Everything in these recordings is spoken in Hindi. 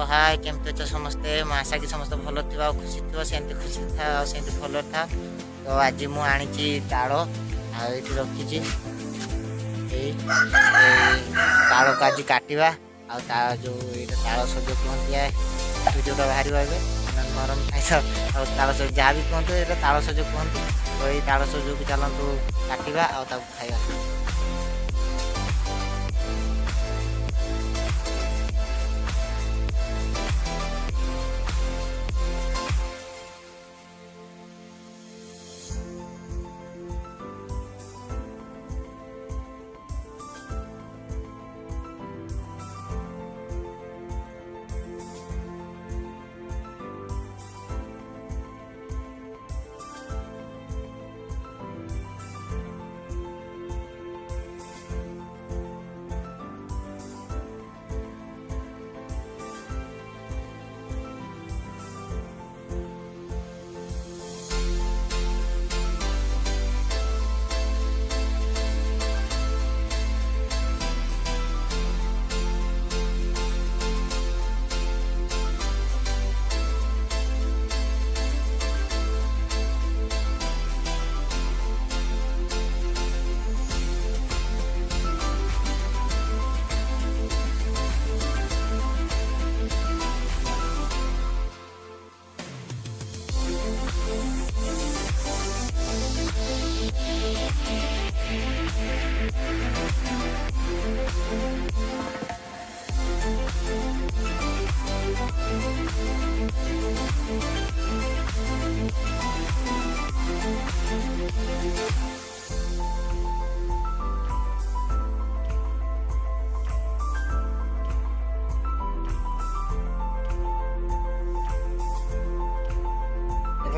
हाय केमती अच्छे समस्ते आशा कि समस्त भल थी खुशी थी सेमती खुशी था सेमती भल था। तो आज मुझे आनी ताड़ आई रखी ताड़ को आज काटा जो ताड़ सज कहती भिडियोटा बाहर नरम खाई ताड़ सज जहाँ भी कहतु ये ताड़ सज कहते तो ये ताड़ सज को चलतु काटा खाଇବା।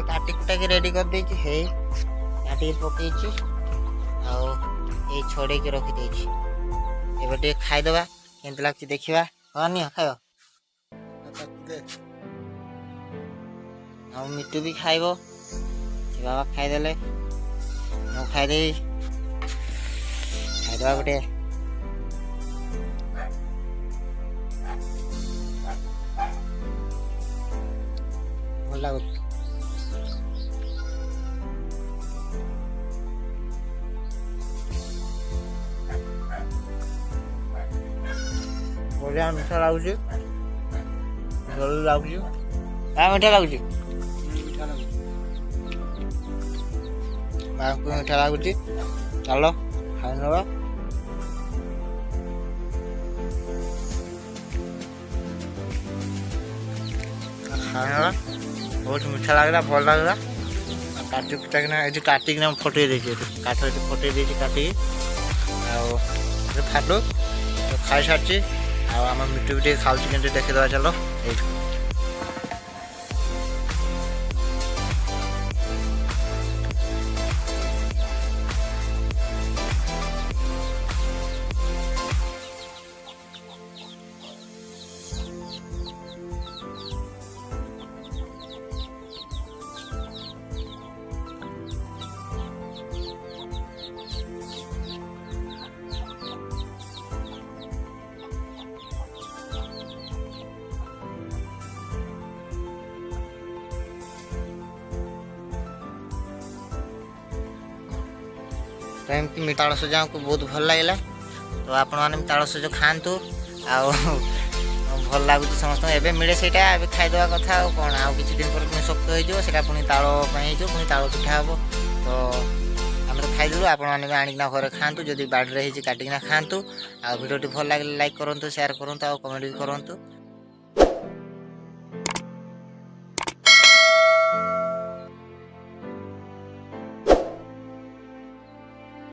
काटी कुटा के रेडी कर देछि हे काटी पकई आ छोड़े के रखी देछि एबे टे खाई दबा केंत लागछि देखिबा हनी खायो आ मिट्टू भी खाइबो बाबा खाई देले मो खाई दे खाई दबा गोटे भल लागो बढ़िया मीठा लगुच भल लगुच मीठा लगुच मीठा लगुच चलो खाई नवा खाना बहुत मीठा लगला भल लगला काटी कुटाकिना ये काटिकिना फटे देखिए काठ फटे देती काटिकी फाटू तो खाई सारी आम मिट्टू भी खाऊ के देखीदे चलो तो एमती ताड़ सज को बहुत भल लगे तो आपण मैंने ताड़ सज खातु भल लगुच समस्त एवं मिले से खाईदे कथा कौन आउ कि दिन पर पुणी शक्त हो पुणी ताड़ पुणी ताड़ पिठा हम तो आम तो खाईदेलु आपण मैंने आणिकिना घर खातु जदि बाड़ी काटिकिना खातु आ भिडियो भल लगे लाइक करूँ शेयर करूँ कमेंट भी करूँ।